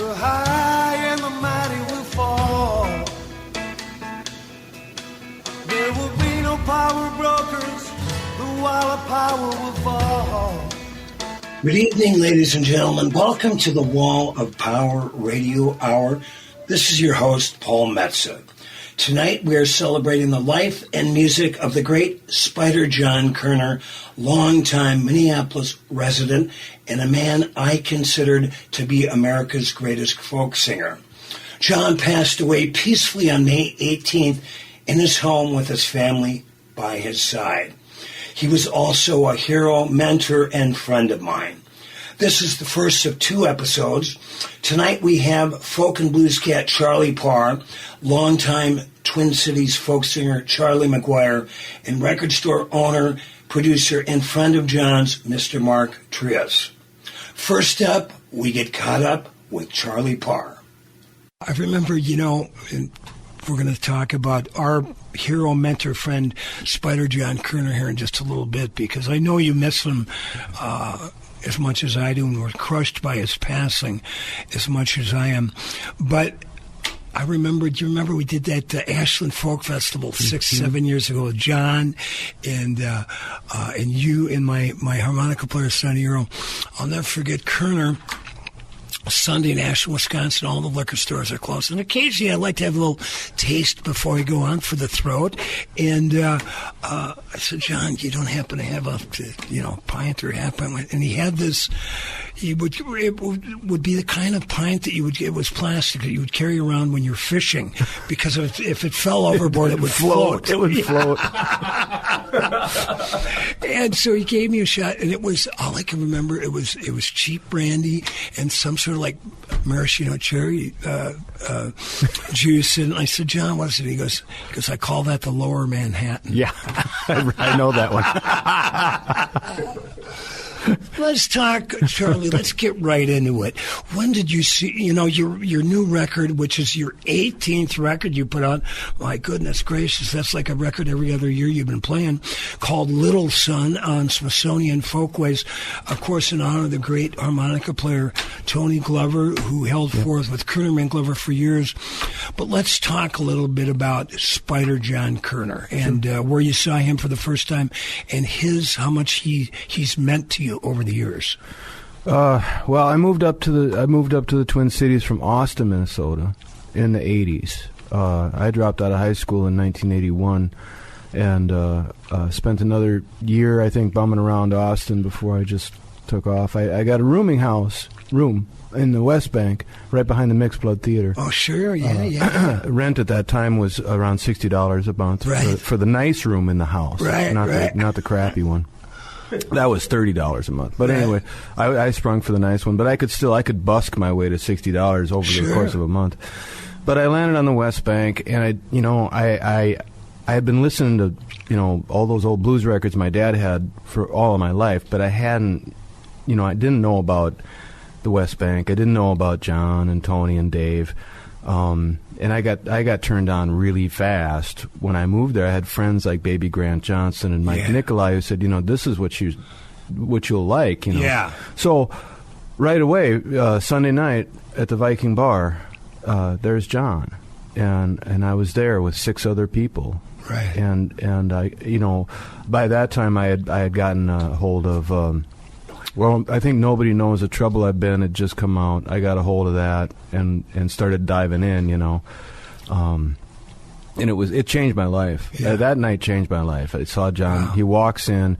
The high and the mighty will fall. There will be no power brokers. The wall of power will fall. Good evening, ladies and gentlemen. Welcome to the Wall of Power Radio Hour. This is your host, Paul Metsa. Tonight we are celebrating the life and music of the great Spider John Koerner, longtime Minneapolis resident and a man I considered to be America's greatest folk singer. John passed away peacefully on May 18th in his home with his family by his side. He was also a hero, mentor, and friend of mine. This is the first of two episodes. Tonight we have folk and blues cat Charlie Parr, longtime Twin Cities folk singer Charlie Maguire, and record store owner, producer, and friend of John's, Mr. Mark Trehus. First up, we get caught up with Charlie Parr. I remember, we're going to talk about our hero, mentor, friend, Spider John Koerner here in just a little bit, because I know you miss him as much as I do, and were crushed by his passing as much as I am. But I remember, do you remember we did that Ashland Folk Festival 6-7 years ago with John and you and my harmonica player, Sonny Earl. I'll never forget Koerner. Sunday in Ashland, Wisconsin, all the liquor stores are closed. And occasionally I like to have a little taste before I go on for the throat. And I said, John, you don't happen to have a pint or half pint? And he had this, it would be the kind of pint that it was plastic that you would carry around when you're fishing, because if it fell overboard, it would float. It would float. And so he gave me a shot, and it was, all I can remember, it was cheap brandy and some sort of like maraschino cherry juice. And I said, John, what is it? He goes, I call that the Lower Manhattan. Yeah, I know that one. Let's talk, Charlie. Let's get right into it. When did you see, your new record, which is your 18th record you put out? My goodness gracious, that's like a record every other year you've been playing, called Little Son on Smithsonian Folkways. Of course, in honor of the great harmonica player Tony Glover, who held forth with Koerner and Glover for years. But let's talk a little bit about Spider John Koerner and where you saw him for the first time, and how much he's meant to you over the years. Well, I moved up to the Twin Cities from Austin, Minnesota, in the 80s. I dropped out of high school in 1981, and spent another year, I think, bumming around Austin before I just took off. I got a room in the West Bank, right behind the Mixed Blood Theater. Oh, sure, yeah. Rent at that time was around $60 a month for the nice room in the house, not the crappy one. That was $30 a month. But anyway, I sprung for the nice one. But I could busk my way to $60 over the course of a month. But I landed on the West Bank, and I had been listening to all those old blues records my dad had for all of my life. But I hadn't, I didn't know about the West Bank. I didn't know about John and Tony and Dave. And I got turned on really fast when I moved there. I had friends like Baby Grant Johnson and Mike Nicolai who said, this is what you'll like, Yeah. So right away, Sunday night at the Viking Bar, there's John, and I was there with 6 other people. Right. And I, by that time I had gotten a hold of. Well, I think Nobody Knows the Trouble I've Been had just come out. I got a hold of that and started diving in, and it changed my life. Yeah. That night changed my life. I saw John. Wow. He walks in,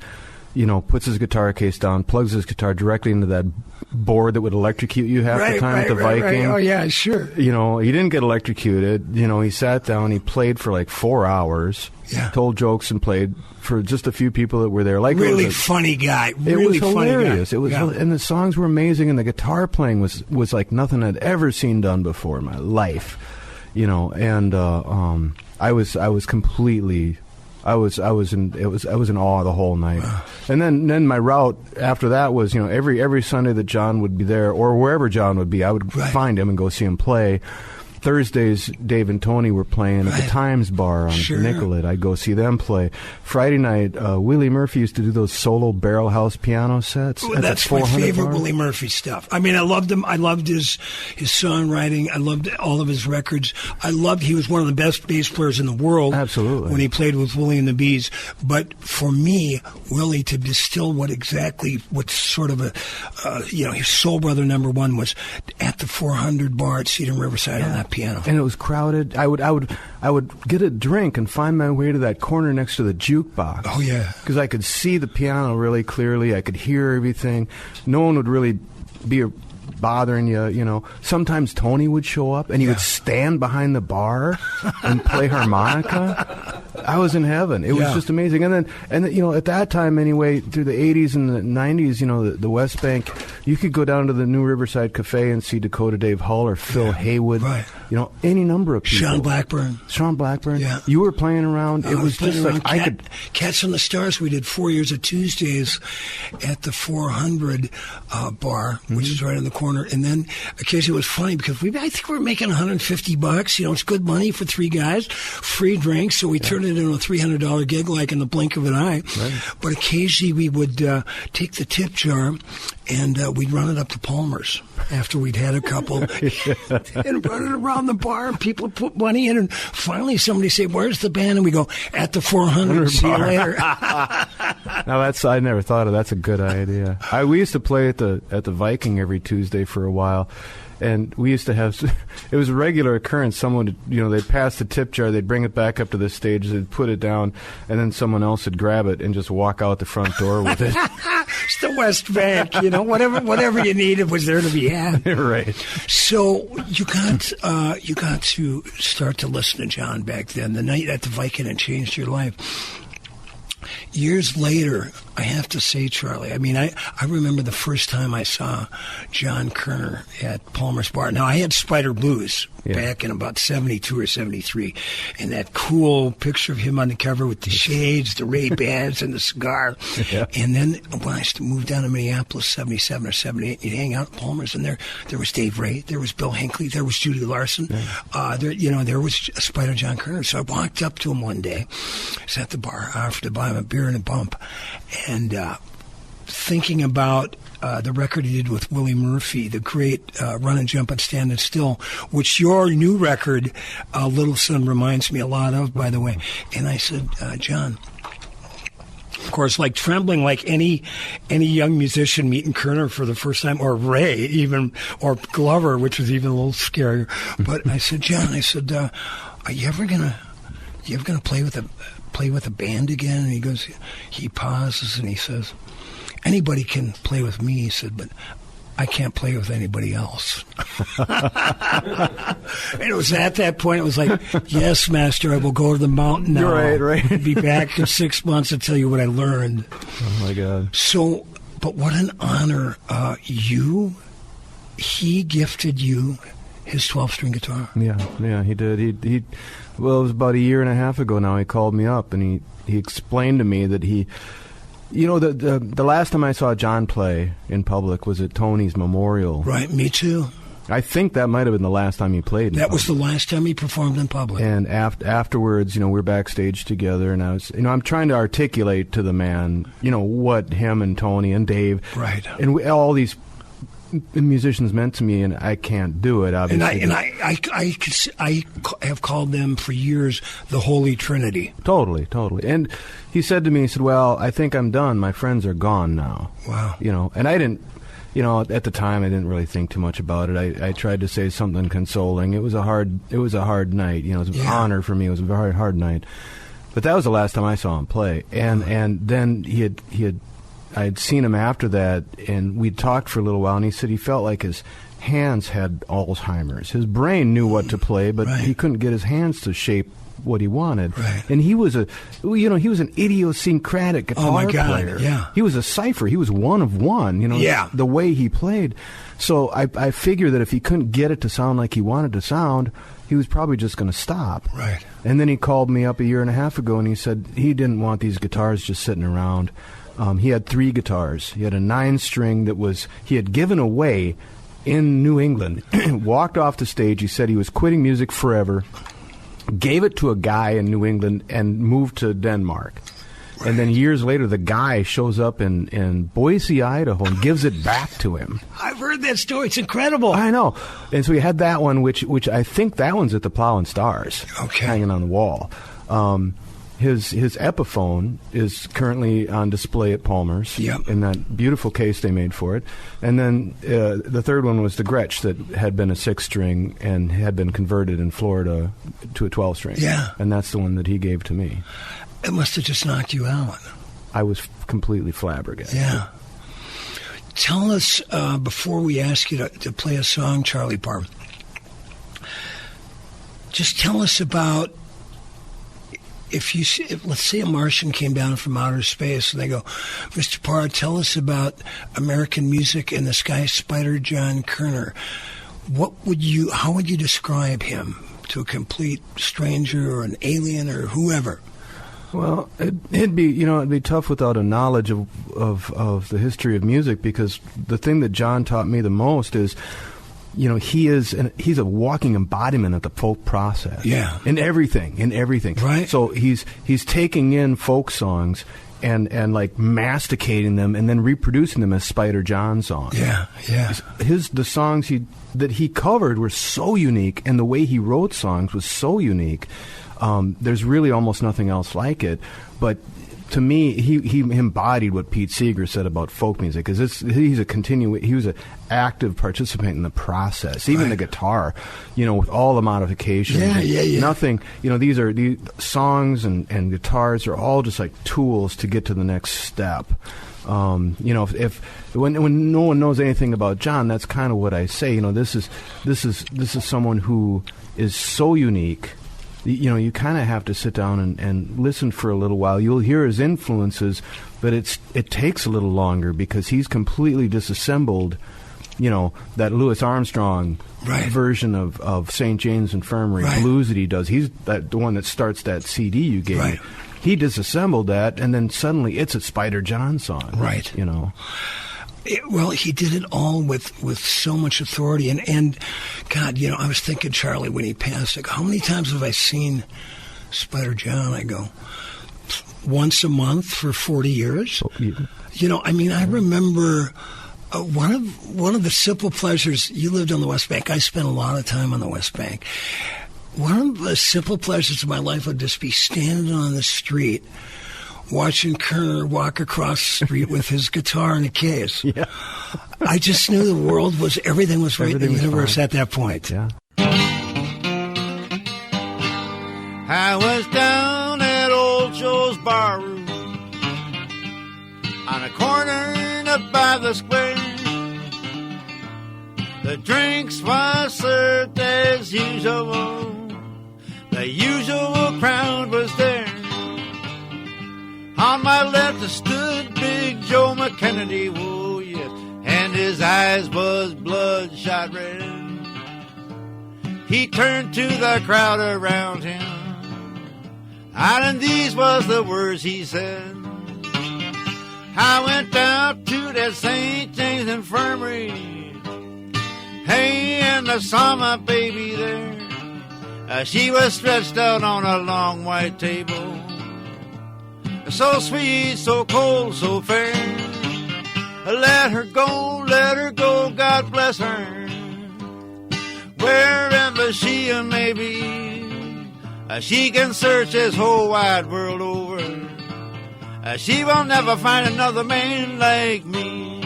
puts his guitar case down, plugs his guitar directly into that board that would electrocute you half the time at the Viking. Right. Oh, yeah, sure. He didn't get electrocuted. He sat down. He played for like 4 hours. Yeah. Told jokes and played for just a few people that were there. Like really funny guy. It was hilarious. Guy. It was, and the songs were amazing, and the guitar playing was like nothing I'd ever seen done before in my life. And I was completely. I was in awe the whole night. And then my route after that was, every Sunday that John would be there, or wherever John would be, I would find him and go see him play. Thursdays, Dave and Tony were playing at the Times Bar on Nicollet. I'd go see them play. Friday night, Willie Murphy used to do those solo barrel house piano sets. Ooh, that's my favorite Willie Murphy stuff. I mean, I loved him. I loved his songwriting. I loved all of his records. He was one of the best bass players in the world. Absolutely. When he played with Willie and the Bees. But for me, Willie, to distill what sort of his soul brother number one was at the 400 bar at Cedar Riverside on that piano. And it was crowded. I would get a drink and find my way to that corner next to the jukebox. Oh, yeah. Because I could see the piano really clearly. I could hear everything. No one would really be bothering you. Sometimes Tony would show up and he would stand behind the bar and play harmonica. I was in heaven. It was just amazing. And then at that time anyway, through the 80s and the 90s, the West Bank, you could go down to the New Riverside Cafe and see Dakota Dave Hull or Phil Haywood. Right. Any number of people. Sean Blackburn. Yeah. You were playing around. It was just like Cats on the Stars. We did 4 years of Tuesdays at the 400 bar, which is right in the corner. And then occasionally it was funny because I think we were making $150. It's good money for three guys, free drinks. So we turned it into a $300 gig like in the blink of an eye. Right. But occasionally we would take the tip jar and we'd run it up to Palmer's after we'd had a couple and run it around the bar. And people put money in, and finally somebody say, "Where's the band?" And we go, "At the 400. See you later." Now I never thought of that's a good idea. We used to play at the Viking every Tuesday for a while. And we used to have, it was a regular occurrence. Someone would, they'd pass the tip jar, they'd bring it back up to the stage, they'd put it down, and then someone else would grab it and just walk out the front door with it. It's the West Bank, whatever you needed was there to be had. Right. So you got to start to listen to John back then. The night at the Viking had changed your life. Years later, I have to say, Charlie, I mean, I remember the first time I saw John Koerner at Palmer's Bar. Now, I had Spider Blues back in about 72 or 73, and that cool picture of him on the cover with the shades, the Ray-Bans, and the cigar. Yeah. And then when I moved down to Minneapolis, 77 or 78, you'd hang out at Palmer's, and there was Dave Ray, there was Bill Hinckley, there was Judy Larson, there was Spider John Koerner. So I walked up to him one day, sat at the bar, offered to buy him a beer and a bump, and thinking about the record he did with Willie Murphy, the great Run and Jump and Standing Still, which your new record, Little Son, reminds me a lot of, by the way. And I said, John, of course, like trembling like any young musician meeting Koerner for the first time, or Ray even, or Glover, which was even a little scarier. But I said, John, are you ever gonna play with a band again? And he goes, he pauses and he says, anybody can play with me, he said, but I can't play with anybody else. And it was at that point, it was like, yes, master, I will go to the mountain now. Right. Be back in 6 months and tell you what I learned. Oh, my God. So, but what an honor. He gifted you his 12-string guitar. Yeah, he did. Well, it was about a year and a half ago now. He called me up and he explained to me that the last time I saw John play in public was at Tony's memorial. Right, me too. I think that might have been the last time he played. That was the last time he performed in public. And afterwards, we're backstage together, and I was, I'm trying to articulate to the man, what him and Tony and Dave, right, and all these musicians meant to me, and I can't do it, obviously. And I have called them for years the Holy Trinity. Totally. And he said to me, well, I think I'm done. My friends are gone now. Wow. And I didn't, at the time I didn't really think too much about it. I tried to say something consoling. It was a hard night. It was an honor for me. It was a very hard night. But that was the last time I saw him play. And then I had seen him after that, and we'd talked for a little while, and he said he felt like his hands had Alzheimer's. His brain knew what to play, but he couldn't get his hands to shape what he wanted. Right. And he was an idiosyncratic guitar player. Yeah. He was a cipher. He was one of one, the way he played. So I figured that if he couldn't get it to sound like he wanted to sound, he was probably just going to stop. Right. And then he called me up a year and a half ago, and he said he didn't want these guitars just sitting around. He had 3 guitars. He had a 9-string that he had given away in New England, walked off the stage. He said he was quitting music forever, gave it to a guy in New England, and moved to Denmark. Right. And then years later, the guy shows up in Boise, Idaho, and gives it back to him. I've heard that story. It's incredible. I know. And so he had that one, which I think that one's at the Plow and Stars, hanging on the wall. His Epiphone is currently on display at Palmer's in that beautiful case they made for it. And then the third one was the Gretsch that had been a 6-string and had been converted in Florida to a 12-string. Yeah. And that's the one that he gave to me. It must have just knocked you out. I was completely flabbergasted. Yeah. Tell us, before we ask you to play a song, Charlie Parr, just tell us about, if let's say a Martian came down from outer space and they go, Mr. Parr, tell us about American music in the sky, Spider John Koerner. How would you describe him to a complete stranger or an alien or whoever? Well, it'd be tough without a knowledge of the history of music, because the thing that John taught me the most is, he's a walking embodiment of the folk process. Yeah. In everything. Right. So he's taking in folk songs and like masticating them and then reproducing them as Spider John songs. Yeah. The songs that he covered were so unique, and the way he wrote songs was so unique. There's really almost nothing else like it. But to me, he embodied what Pete Seeger said about folk music. He was an active participant in the process. Even the guitar, with all the modifications. Yeah. Nothing. These songs and guitars are all just like tools to get to the next step. When no one knows anything about John, that's kind of what I say. This is someone who is so unique. You kind of have to sit down and listen for a little while. You'll hear his influences, but it takes a little longer because he's completely disassembled, that Louis Armstrong version of St. James Infirmary blues that he does. He's the one that starts that CD you gave me. He disassembled that, and then suddenly it's a Spider John song. Right. He did it all with so much authority. And God, I was thinking, Charlie, when he passed, like, how many times have I seen Spider John? I go, once a month for 40 years. I remember one of the simple pleasures. You lived on the West Bank. I spent a lot of time on the West Bank. One of the simple pleasures of my life would just be standing on the street watching Koerner walk across the street with his guitar in a case. Yeah. I just knew everything was right in the universe at that point. Yeah. I was down at Old Joe's Barroom on a corner up by the square. The drinks was served as usual. The usual crowd was there. On my left stood Big Joe McKennedy, whoa, yes, and his eyes was bloodshot red. He turned to the crowd around him, and these was the words he said. I went out to that St. James Infirmary, hey, and I saw my baby there. She was stretched out on a long white table. So sweet, so cold, so fair. Let her go, God bless her. Wherever she may be, she can search this whole wide world over. She will never find another man like me.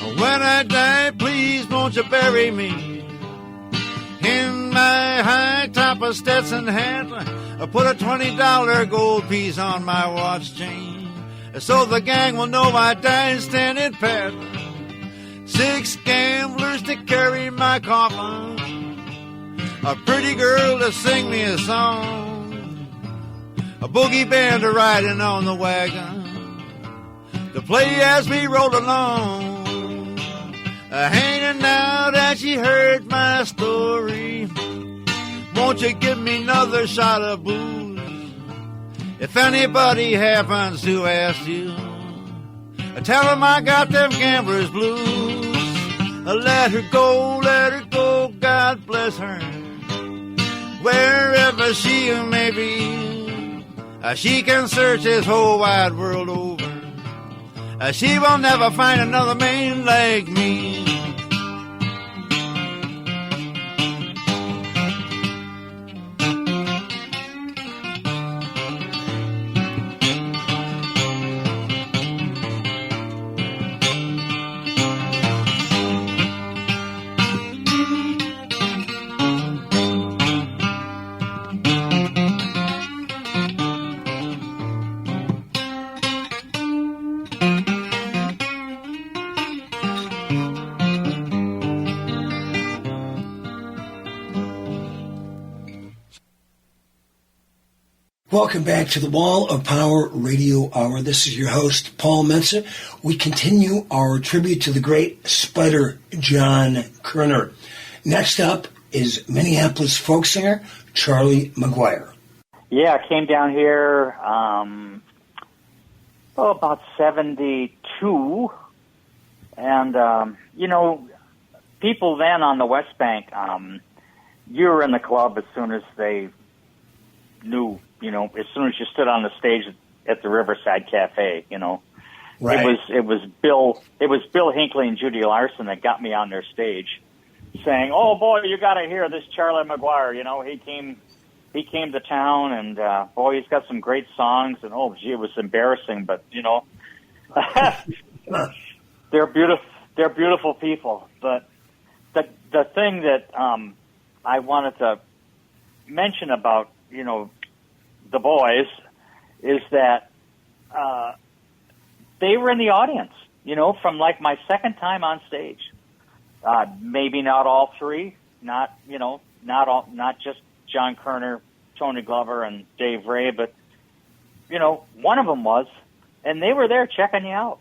When I die, please won't you bury me in my high top of Stetson hat. Put a $20 gold piece on my watch chain, so the gang will know I died standing pat. 6 gamblers to carry my coffin, a pretty girl to sing me a song, a boogie band a riding on the wagon to play as we roll along. Hanging out as she heard my story. Won't you give me another shot of booze? If anybody happens to ask you, tell them I got them gambler's blues. Let her go, God bless her. Wherever she may be, she can search this whole wide world over. She will never find another man like me. Welcome back to the Wall of Power Radio Hour. This is your host, Paul Metsa. We continue our tribute to the great Spider John Koerner. Next up is Minneapolis folk singer Charlie Maguire. Yeah, I came down here about 72. And, people then on the West Bank, you were in the club as soon as they knew. As soon as you stood on the stage at the Riverside Cafe, Right. It was Bill Hinckley and Judy Larson that got me on their stage, saying, "Oh boy, you got to hear this Charlie Maguire. He came to town, and boy, he's got some great songs." And oh, gee, it was embarrassing, but they're beautiful. They're beautiful people. But the thing that I wanted to mention about the boys is that they were in the audience, from like my second time on stage. Maybe not all three, not just John Koerner, Tony Glover, and Dave Ray, but one of them was, and they were there checking you out.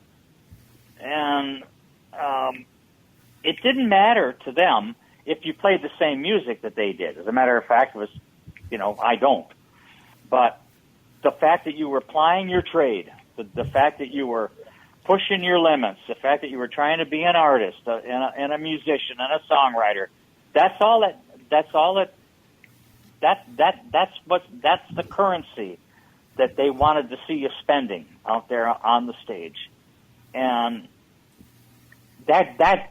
And it didn't matter to them if you played the same music that they did. As a matter of fact, it was, I don't. But the fact that you were plying your trade, the fact that you were pushing your limits, the fact that you were trying to be an artist and a musician and a songwriter, that's the currency that they wanted to see you spending out there on the stage. And that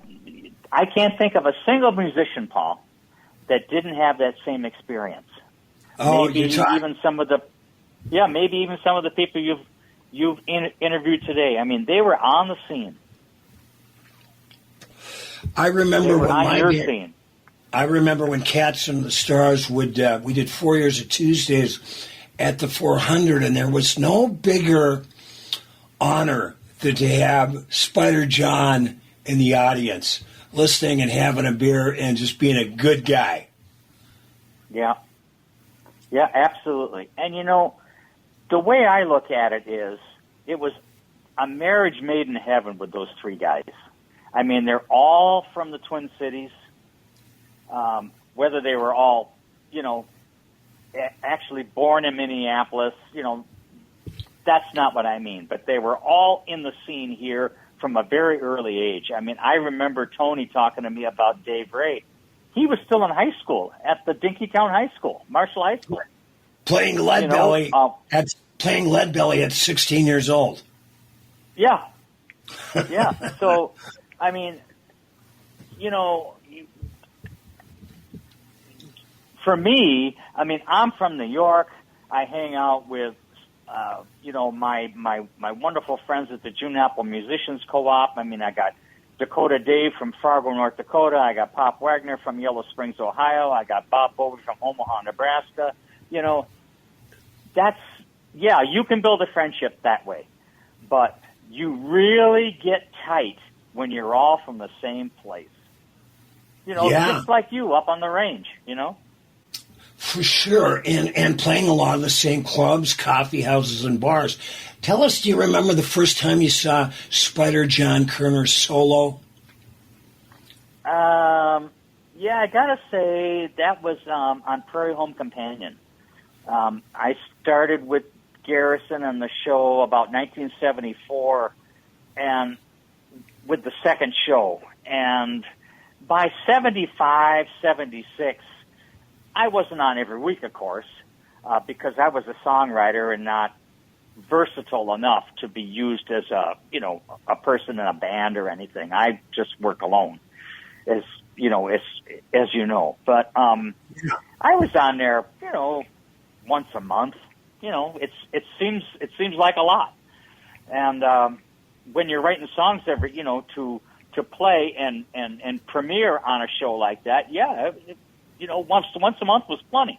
I can't think of a single musician, Paul, that didn't have that same experience. Oh, maybe even some of the people you've interviewed today. I mean, they were on the scene. I remember scene. I remember when Cats and the Stars would. We did 4 years of Tuesdays at the 400, and there was no bigger honor than to have Spider John in the audience, listening and having a beer and just being a good guy. Yeah. Yeah, absolutely. And, the way I look at it is it was a marriage made in heaven with those three guys. I mean, they're all from the Twin Cities, whether they were all, actually born in Minneapolis, that's not what I mean. But they were all in the scene here from a very early age. I mean, I remember Tony talking to me about Dave Ray. He was still in high school at the Dinkytown High School, Marshall High School. Playing Leadbelly at 16 years old. Yeah. Yeah. So, I mean, for me, I mean, I'm from New York. I hang out with, my wonderful friends at the June Apple Musicians Co-op. I mean, I got Dakota Dave from Fargo, North Dakota. I got Pop Wagner from Yellow Springs, Ohio. I got Bob Bowie from Omaha, Nebraska. You can build a friendship that way. But you really get tight when you're all from the same place. Just like you up on the range, For sure, and playing a lot of the same clubs, coffee houses, and bars. Tell us, do you remember the first time you saw Spider John Koerner solo? Yeah, I gotta say that was on Prairie Home Companion. I started with Garrison on the show about 1974, and with the second show, and by 75, 76, I wasn't on every week, of course, because I was a songwriter and not versatile enough to be used as a person in a band or anything. I just work alone, as you know. But I was on there, once a month. It seems like a lot. And when you're writing songs every, to play and premiere on a show like that, once a month was plenty.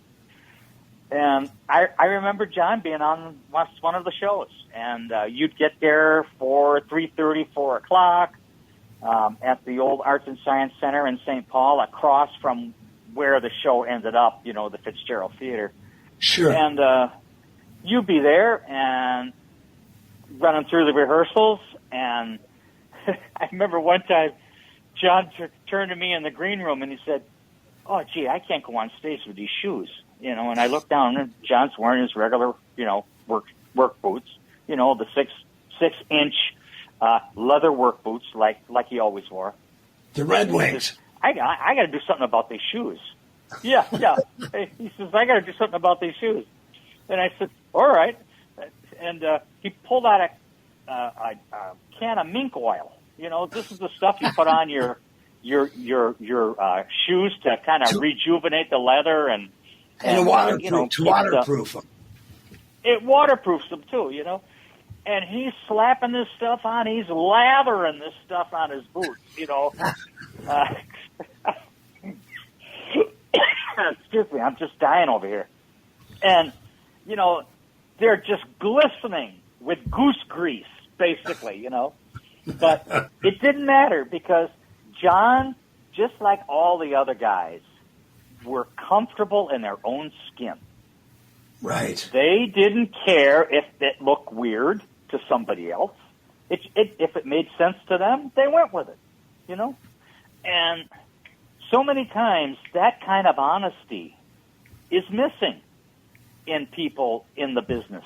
And I remember John being on one of the shows, and you'd get there for 3:30, 4 o'clock at the old Arts and Science Center in St. Paul, across from where the show ended up, the Fitzgerald Theater. Sure. And you'd be there and running through the rehearsals, and I remember one time John turned to me in the green room and he said, "Oh, gee, I can't go on stage with these shoes." And I looked down and John's wearing his regular, work boots, the 6-inch leather work boots like he always wore. The Red Wings. I got to do something about these shoes. Yeah. He says, "I got to do something about these shoes." And I said, "All right." And he pulled out a can of mink oil. This is the stuff you put on your shoes to kind of rejuvenate the leather and waterproof them. It waterproofs them too, And he's slapping this stuff on. He's lathering this stuff on his boots, Excuse me, I'm just dying over here. And, they're just glistening with goose grease, basically, But it didn't matter because John, just like all the other guys, were comfortable in their own skin. Right. They didn't care if it looked weird to somebody else. If it made sense to them, they went with it, And so many times that kind of honesty is missing in people in the business.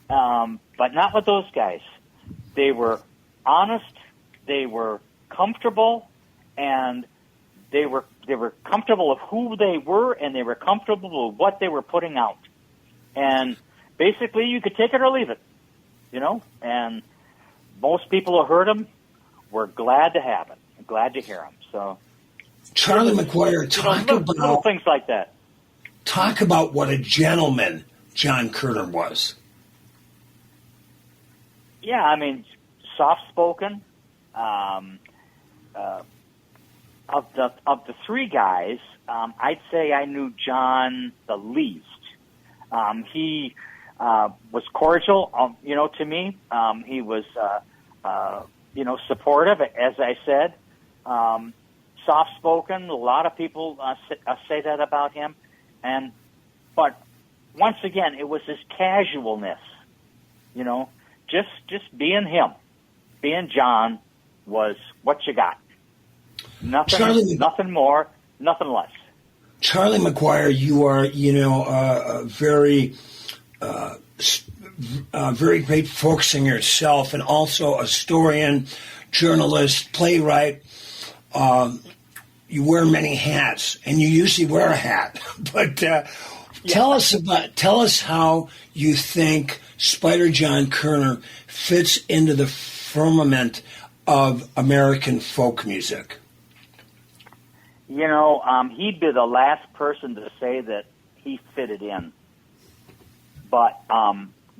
But not with those guys. They were honest, they were comfortable, and they were comfortable of who they were, and they were comfortable with what they were putting out. And basically, you could take it or leave it, And most people who heard them were glad to have it, glad to hear them. So, Charlie Maguire, little things like that. Talk about what a gentleman John Koerner was. Yeah, I mean, soft-spoken. Of the three guys, I'd say I knew John the least. He was cordial, to me. He was, supportive, as I said. Soft-spoken. A lot of people say that about him. But once again, it was his casualness. Just being him, being John was what you got. Nothing more, nothing less. Charlie Maguire, you are, a very, very great folk singer yourself, and also a historian, journalist, playwright. You wear many hats, and you usually wear a hat. But tell us how you think Spider John Koerner fits into the firmament of American folk music. He'd be the last person to say that he fitted in, but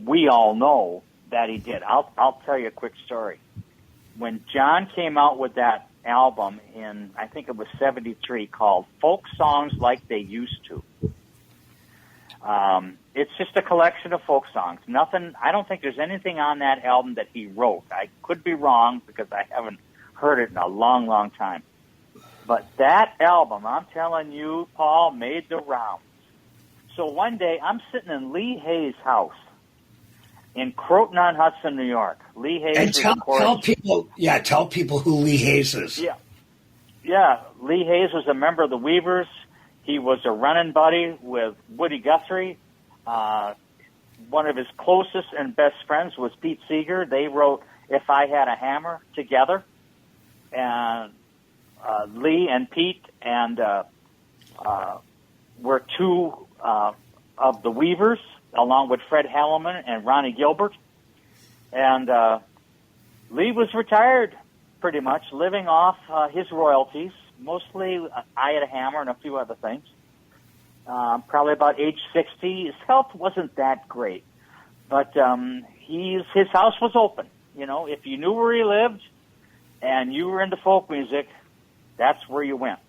we all know that he did. I'll tell you a quick story. When John came out with that album in, I think it was 73, called Folk Songs Like They Used To. It's just a collection of folk songs. Nothing. I don't think there's anything on that album that he wrote. I could be wrong because I haven't heard it in a long, long time. But that album, I'm telling you, Paul, made the rounds. So one day, I'm sitting in Lee Hayes' house in Croton-on-Hudson, New York. Lee Hayes. And tell people who Lee Hayes is. Yeah. Lee Hayes was a member of the Weavers. He was a running buddy with Woody Guthrie. One of his closest and best friends was Pete Seeger. They wrote "If I Had a Hammer" together, and Lee and Pete and were two of the Weavers, along with Fred Halleman and Ronnie Gilbert. And Lee was retired, pretty much, living off his royalties, mostly I Had a Hammer and a few other things. Probably about age 60. His health wasn't that great, but his house was open. You know, if you knew where he lived and you were into folk music, that's where you went.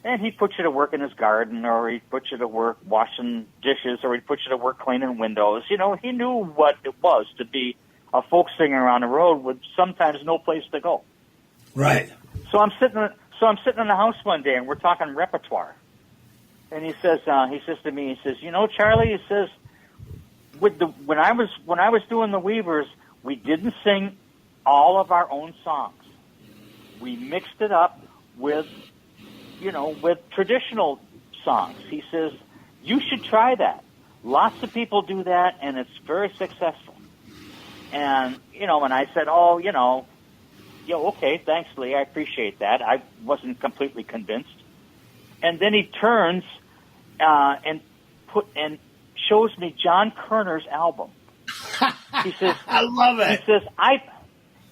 And he'd put you to work in his garden, or he'd put you to work washing dishes, or he'd put you to work cleaning windows. You know, he knew what it was to be a folk singer on the road with sometimes no place to go. Right. So I'm sitting in the house one day, and we're talking repertoire. And he says to me, he says, you know, Charlie, he says, when I was doing the Weavers, we didn't sing all of our own songs. We mixed it up with traditional songs. He says, you should try that. Lots of people do that, and it's very successful. And, and I said, okay, thanks, Lee, I appreciate that. I wasn't completely convinced. And then he turns and shows me John Koerner's album. He says, I love it.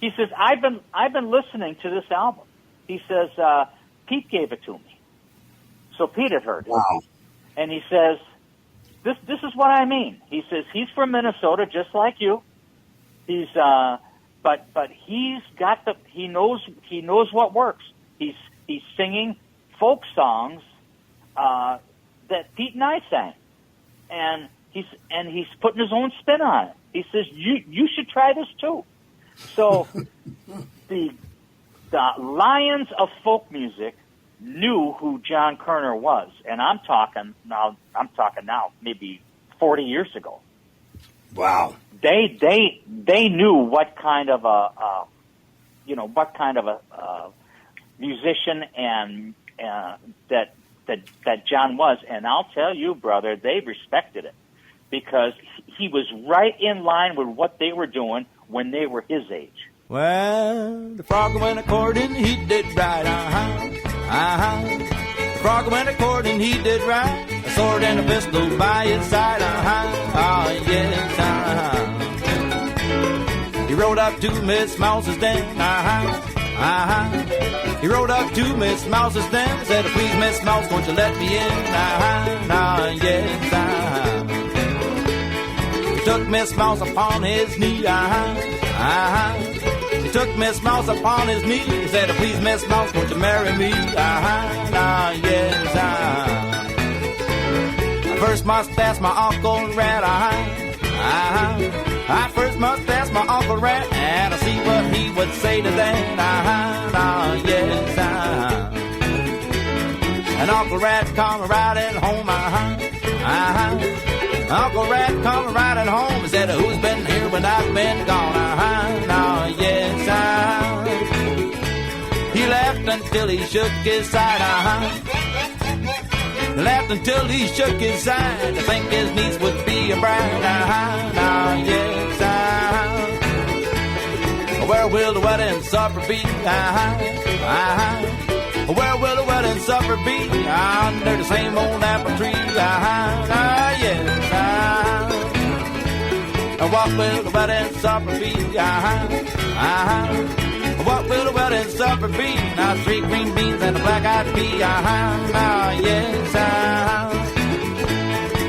He says, I've been listening to this album. He says, Pete gave it to me. So Pete had heard it. Wow. And he says, this is what I mean. He says, he's from Minnesota, just like you. He's, but he knows what works. He's singing folk songs, that Pete and I sang. And he's putting his own spin on it. He says, you should try this too. So the lions of folk music knew who John Koerner was, and I'm talking now maybe 40 years ago. Wow. They knew what kind of a musician and that John was, and I'll tell you, brother, they respected it because he was right in line with what they were doing when they were his age. Well, the frog went a-courting, he did right, The frog went a-courting, he did right. A sword and a pistol by his side, yes, He rode up to Miss Mouse's den, He rode up to Miss Mouse's den, said, please, Miss Mouse, won't you let me in, yes, He took Miss Mouse upon his knee, He took Miss Mouse upon his knee. He said, please, Miss Mouse, won't you marry me? Yes, I first must ask my Uncle Rat, I first must ask my Uncle Rat, and I'll see what he would say to that, yes, And Uncle Rat come riding home, Uncle Rat come riding home and said, who's been here when I've been gone? Yes, He laughed until he shook his side, Laughed until he shook his side to think his niece would be a bride, yes, Where will the wedding supper be, Where will the wedding supper be? Under the same old apple tree, yes, What will the wedding supper be, What will the wedding supper be? Now 3 green beans and a black-eyed pea, yes,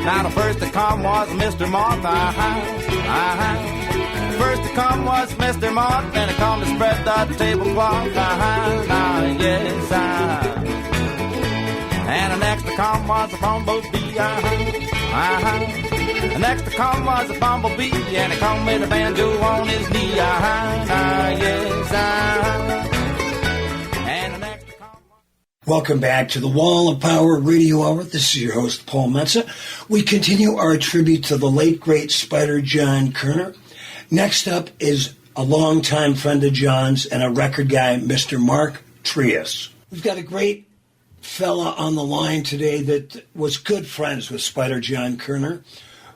Now the first to come was Mr. Moth, First to come was Mr. Moth, and he come to spread the tablecloth, yes, And the next to come was a bumblebee, The next to come was a bumblebee, and he come with a banjo on his knee, yes, And the next to come. Welcome back to the Wall of Power Radio Hour. This is your host, Paul Metsa. We continue our tribute to the late, great Spider John Koerner. Next up is a longtime friend of John's and a record guy, Mr. Mark Trehus. We've got a great fella on the line today that was good friends with Spider John Koerner,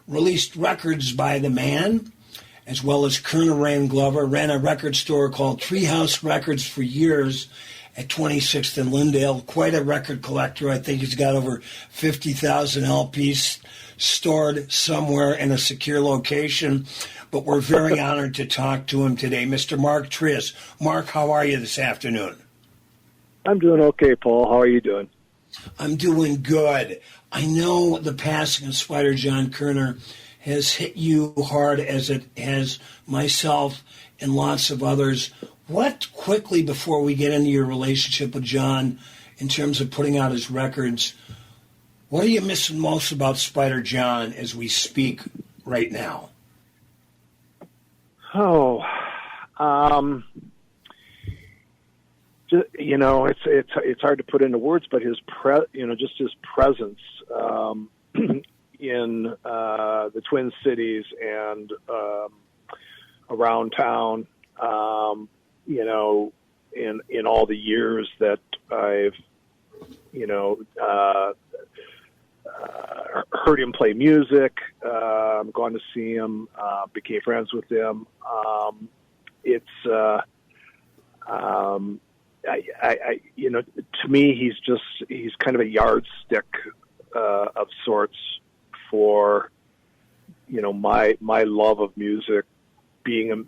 released records by the man, as well as Koerner Ran Glover, ran a record store called Treehouse Records for years, at 26th and Lyndale. Quite a record collector. I think he's got over 50,000 LPs stored somewhere in a secure location. But we're very honored to talk to him today, Mr. Mark Trehus. Mark, how are you this afternoon? I'm doing okay, Paul. How are you doing? I'm doing good. I know the passing of Spider John Koerner has hit you hard as it has myself and lots of others. What, quickly before we get into your relationship with John in terms of putting out his records, what are you missing most about Spider John as we speak right now? It's hard to put into words, but his just his presence in the Twin Cities and around town, in all the years that I've heard him play music, gone to see him, became friends with him. To me, he's kind of a yardstick of sorts for, my love of music, being,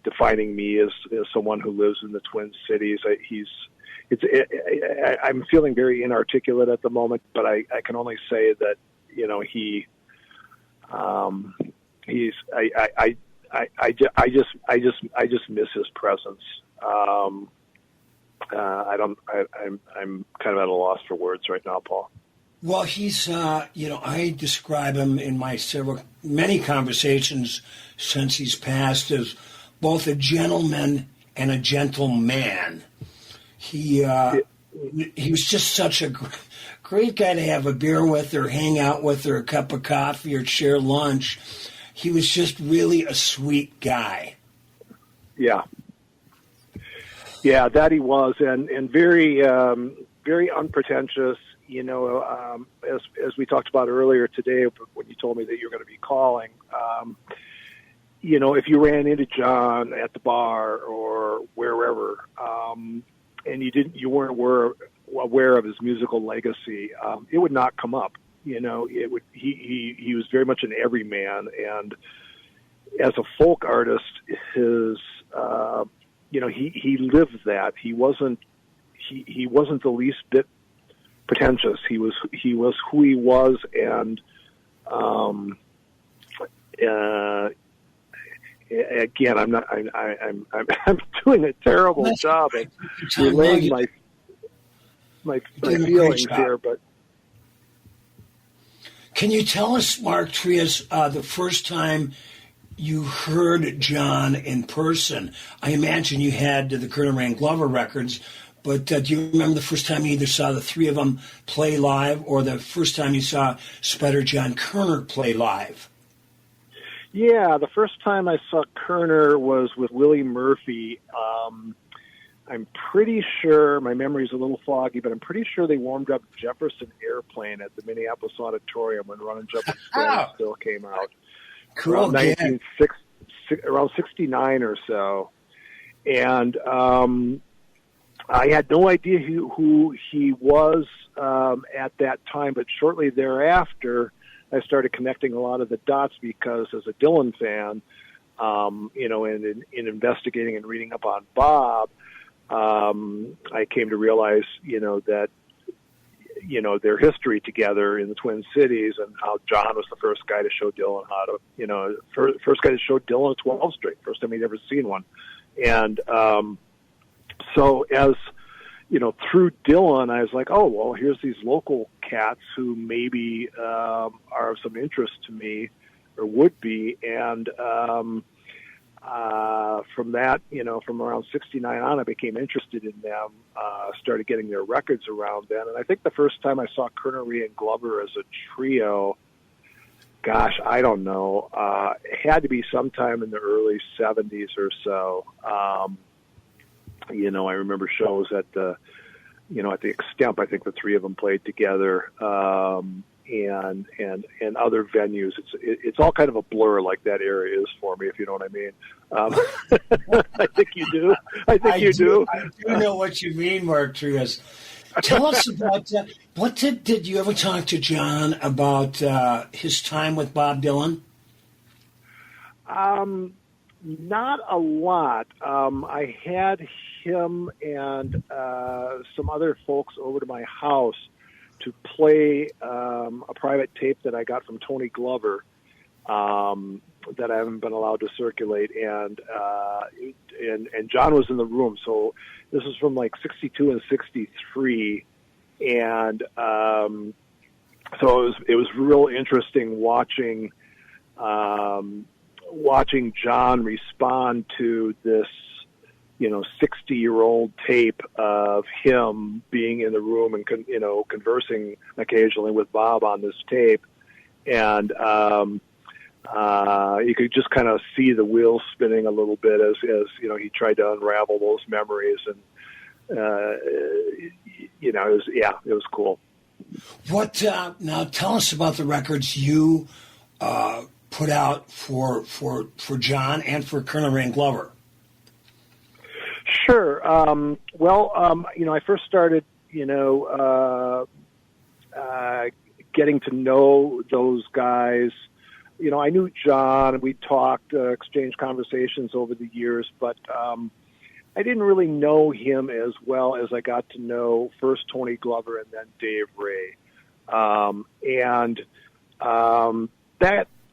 defining me as someone who lives in the Twin Cities. I'm feeling very inarticulate at the moment, but I can only say that, I just miss his presence. I'm kind of at a loss for words right now, Paul. Well, he's, I describe him in my many conversations since he's passed as both a gentleman and a gentleman. He was just such a great guy to have a beer with or hang out with or a cup of coffee or share lunch. He was just really a sweet guy. Yeah. Yeah, that he was, and very, very unpretentious. As we talked about earlier today, when you told me that you were going to be calling, if you ran into John at the bar or wherever, and you weren't aware of his musical legacy, it would not come up. He was very much an everyman, and as a folk artist, his he lived that. He wasn't the least bit pretentious. He was who he was, and again, I'm doing a terrible job at relaying my feelings here, but. Can you tell us, Mark Trehus, the first time you heard John in person? I imagine you had the Koerner and Glover records, but do you remember the first time you either saw the three of them play live or the first time you saw Spider John Koerner play live? Yeah, the first time I saw Koerner was with Willie Murphy. I'm pretty sure, my memory's a little foggy, but I'm pretty sure they warmed up Jefferson Airplane at the Minneapolis Auditorium when Run and Jump and still came out. Cool. Around 69 or so. And I had no idea who he was at that time, but shortly thereafter, I started connecting a lot of the dots because as a Dylan fan, in investigating and reading up on Bob, I came to realize, that, their history together in the Twin Cities and how John was the first guy to show Dylan how to, first guy to show Dylan a 12 string, first time he'd ever seen one. And, so as, through Dylan, I was like, oh, well, here's these local cats who maybe, are of some interest to me or would be. And, from that, from around 69 on, I became interested in them, started getting their records around then. And I think the first time I saw Koerner and Glover as a trio, gosh, I don't know, it had to be sometime in the early 70s or so. I remember shows at the Extemp. I think the three of them played together. and other venues. It's all kind of a blur, like that area is for me, if you know what I mean. I think you do. I do. I do know what you mean, Mark Trehus. Tell us about what did you ever talk to John about his time with Bob Dylan? Not a lot. I had him and some other folks over to my house to play a private tape that I got from Tony Glover that I haven't been allowed to circulate, and John was in the room. So this was from like 62 and 63, and so it was real interesting watching John respond to this 60-year-old tape of him being in the room and conversing occasionally with Bob on this tape, and you could just kind of see the wheels spinning a little bit as he tried to unravel those memories, and it was cool. What now? Tell us about the records you put out for John and for Koerner and Glover. Sure. I first started, getting to know those guys. I knew John, and we talked, exchanged conversations over the years, but I didn't really know him as well as I got to know first Tony Glover and then Dave Ray.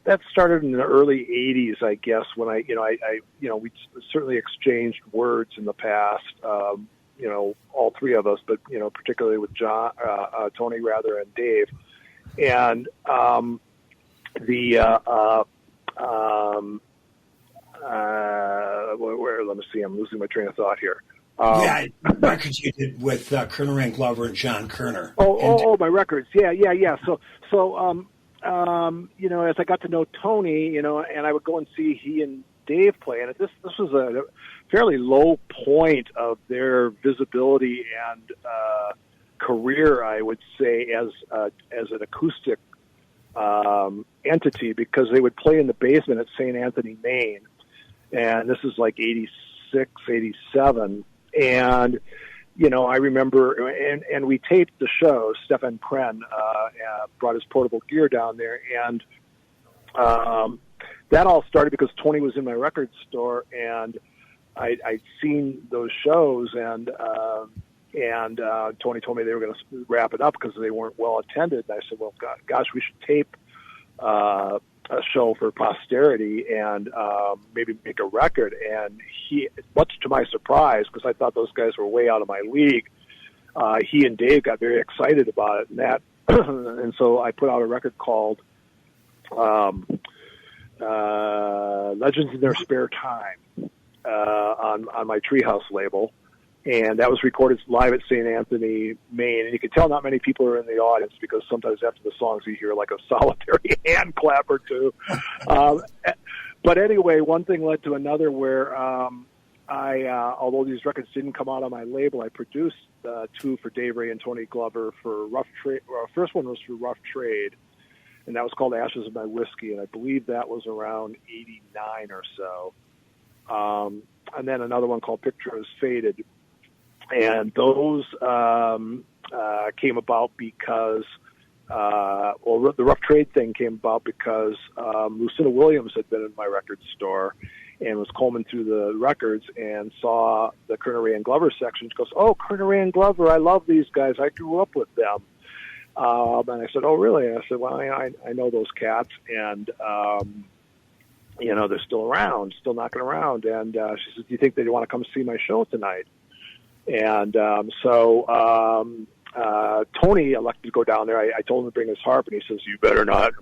That started in the early 80s, I guess, when we certainly exchanged words in the past, all three of us, but, particularly with Tony rather, and Dave. And let me see, I'm losing my train of thought here. Records you did with Koerner and Glover and John Koerner. My records. Yeah. So, as I got to know Tony, and I would go and see he and Dave play, and this was a fairly low point of their visibility and career, I would say, as an acoustic entity, because they would play in the basement at St. Anthony, Maine, and this is like 86, 87, and I remember, and we taped the show. Stefan Kren brought his portable gear down there, and that all started because Tony was in my record store, and I'd seen those shows, and Tony told me they were going to wrap it up because they weren't well attended. And I said, well, gosh, we should tape a show for posterity and maybe make a record. And he, much to my surprise, because I thought those guys were way out of my league, he and Dave got very excited about it, and that, and so I put out a record called Legends in Their Spare Time on my Treehouse label. And that was recorded live at St. Anthony, Maine. And you can tell not many people are in the audience, because sometimes after the songs you hear like a solitary hand clap or two. But anyway, one thing led to another where although these records didn't come out on my label, I produced two for Dave Ray and Tony Glover for Rough Trade. Well, first one was for Rough Trade, and that was called Ashes of My Whiskey, and I believe that was around 89 or so. And then another one called Picture Has Faded. And those came about because, the Rough Trade thing came about because Lucinda Williams had been in my record store and was combing through the records and saw the Koerner and Glover section. She goes, "Oh, Koerner and Glover, I love these guys. I grew up with them." And I said, "Oh, really?" And I said, "Well, I know those cats, and they're still around, still knocking around." And she said, "Do you think they want to come see my show tonight?" And Tony elected to go down there. I told him to bring his harp, and he says, "You better not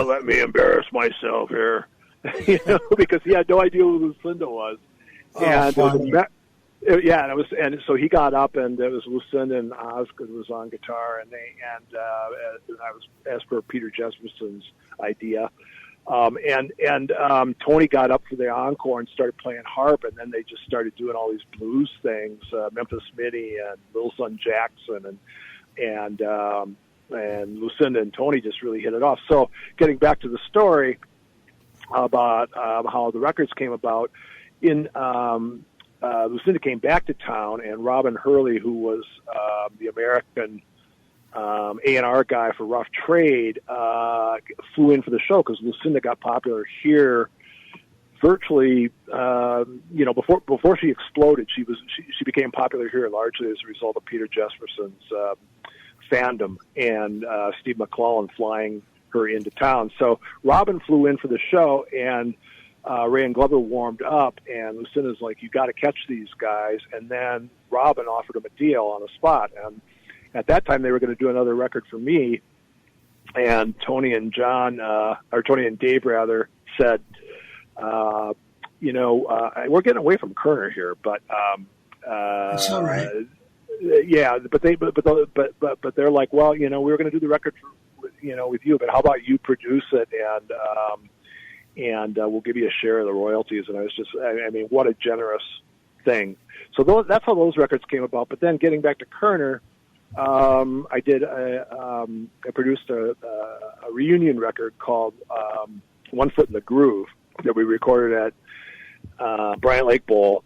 let me embarrass myself here," because he had no idea who Lucinda was. And so he got up, and it was Lucinda and Oscar was on guitar, and I was, as per Peter Jesperson's idea. Tony got up for the encore and started playing harp, and then they just started doing all these blues things, Memphis Minnie and Little Son Jackson, and Lucinda and Tony just really hit it off. So getting back to the story about how the records came about, Lucinda came back to town, and Robin Hurley, who was the American A&R guy for Rough Trade, flew in for the show because Lucinda got popular here virtually, before she exploded. She became popular here largely as a result of Peter Jesperson's fandom and Steve McClellan flying her into town. So Robin flew in for the show, and Ray and Glover warmed up, and Lucinda's like, "You got to catch these guys." And then Robin offered him a deal on the spot, and at that time they were going to do another record for me. And Tony and Dave rather said, we're getting away from Koerner here, but it's all right. Yeah, but they're like, well, we were going to do the record with you, but how about you produce it and we'll give you a share of the royalties. And I was just, what a generous thing. So that's how those records came about. But then getting back to Koerner, I produced a reunion record called One Foot in the Groove that we recorded at Bryant Lake Bowl,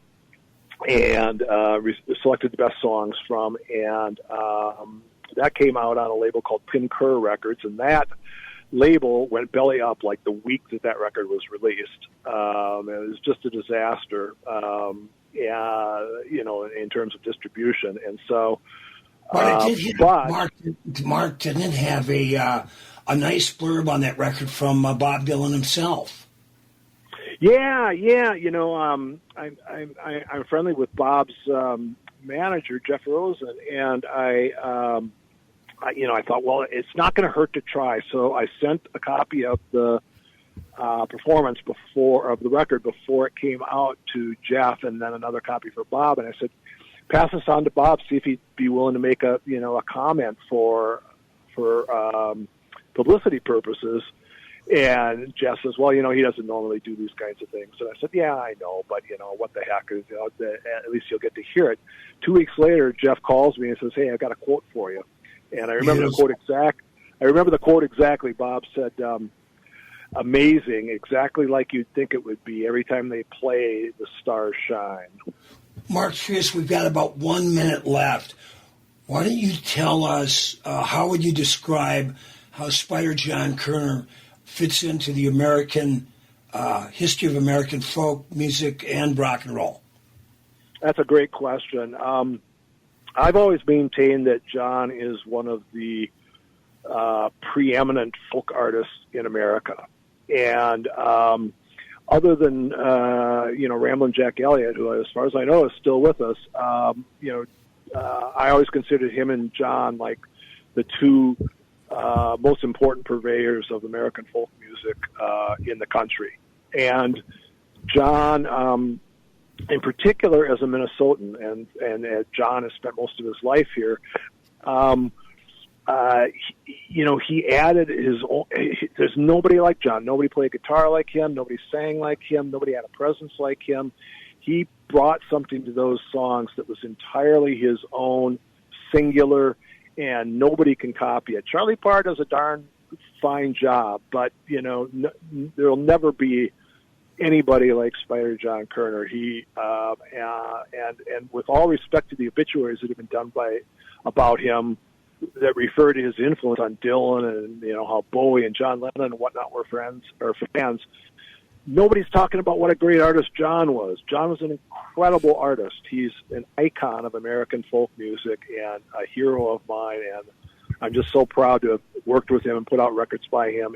and selected the best songs from, and that came out on a label called Pin Kerr Records, and that label went belly up like the week that record was released. It was just a disaster, in terms of distribution, and so. But Mark didn't have a nice blurb on that record from Bob Dylan himself. Yeah. I'm friendly with Bob's manager, Jeff Rosen, and I thought, well, it's not going to hurt to try. So I sent a copy of the performance of the record before it came out to Jeff, and then another copy for Bob. And I said, pass this on to Bob, see if he'd be willing to make a comment for publicity purposes. And Jeff says, well, he doesn't normally do these kinds of things. And I said, yeah, I know, but what the heck, at least you'll get to hear it. 2 weeks later, Jeff calls me and says, hey, I got a quote for you. And I remember the quote exactly. Bob said, amazing, exactly like you'd think it would be every time they play The Stars Shine. Mark Trehus, we've got about 1 minute left. Why don't you tell us, how would you describe how Spider John Koerner fits into the American history of American folk music and rock and roll? That's a great question. I've always maintained that John is one of the preeminent folk artists in America. And other than, Ramblin' Jack Elliott, who, as far as I know, is still with us, I always considered him and John like the two most important purveyors of American folk music in the country. And John, in particular, as a Minnesotan, and John has spent most of his life here, he added his own. There's nobody like John. Nobody played guitar like him. Nobody sang like him. Nobody had a presence like him. He brought something to those songs that was entirely his own, singular, and nobody can copy it. Charlie Parr does a darn fine job, but there'll never be anybody like Spider John Koerner. He and with all respect to the obituaries that have been done about him that refer to his influence on Dylan and how Bowie and John Lennon and whatnot were friends or fans, nobody's talking about what a great artist John was. John was an incredible artist. He's an icon of American folk music and a hero of mine, and I'm just so proud to have worked with him and put out records by him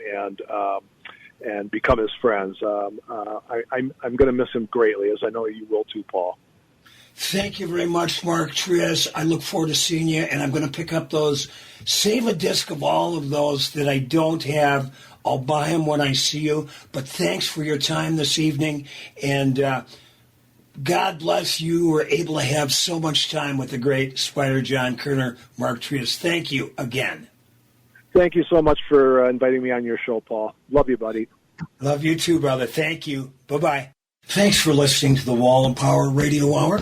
and become his friends. I'm going to miss him greatly, as I know you will too, Paul. Thank you very much, Mark Trehus. I look forward to seeing you, and I'm going to pick up those. Save a disc of all of those that I don't have. I'll buy them when I see you. But thanks for your time this evening, and God bless you who were able to have so much time with the great Spider John Koerner, Mark Trehus. Thank you again. Thank you so much for inviting me on your show, Paul. Love you, buddy. Love you too, brother. Thank you. Bye-bye. Thanks for listening to the Wall and Power Radio Hour.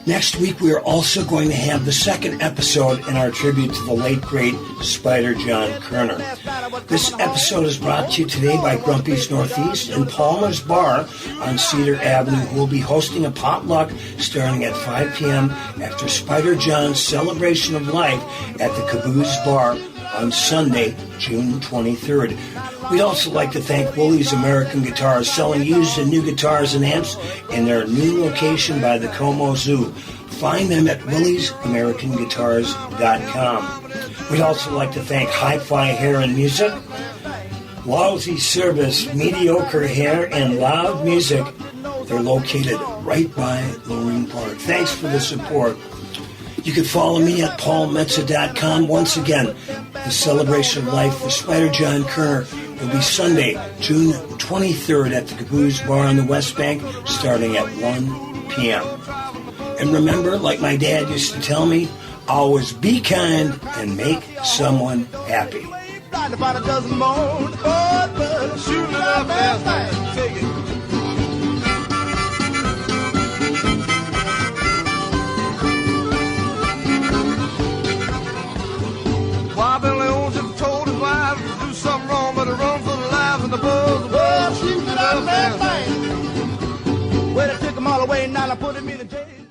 Next week, we are also going to have the second episode in our tribute to the late, great Spider John Koerner. This episode is brought to you today by Grumpy's Northeast and Palmer's Bar on Cedar Avenue, who will be hosting a potluck starting at 5 p.m. after Spider John's celebration of life at the Caboose Bar on Sunday, June 23rd. We'd also like to thank Wooley's American Guitars, selling used and new guitars and amps in their new location by the Como Zoo. Find them at Wooley'sAmericanGuitars.com. We'd also like to thank Hi-Fi Hair and Music, Lousy Service, Mediocre Hair, and Loud Music. They're located right by Loring Park. Thanks for the support. You can follow me at paulmetsa.com. Once again, the celebration of life for Spider John Koerner will be Sunday, June 23rd at the Caboose Bar on the West Bank, starting at 1 p.m. And remember, like my dad used to tell me, always be kind and make someone happy. Billy Owens have told his wife to do something wrong, but it run for the lives of the boys. Well, shooting it up that thing. Well, they took him all away, now I put him in the jail.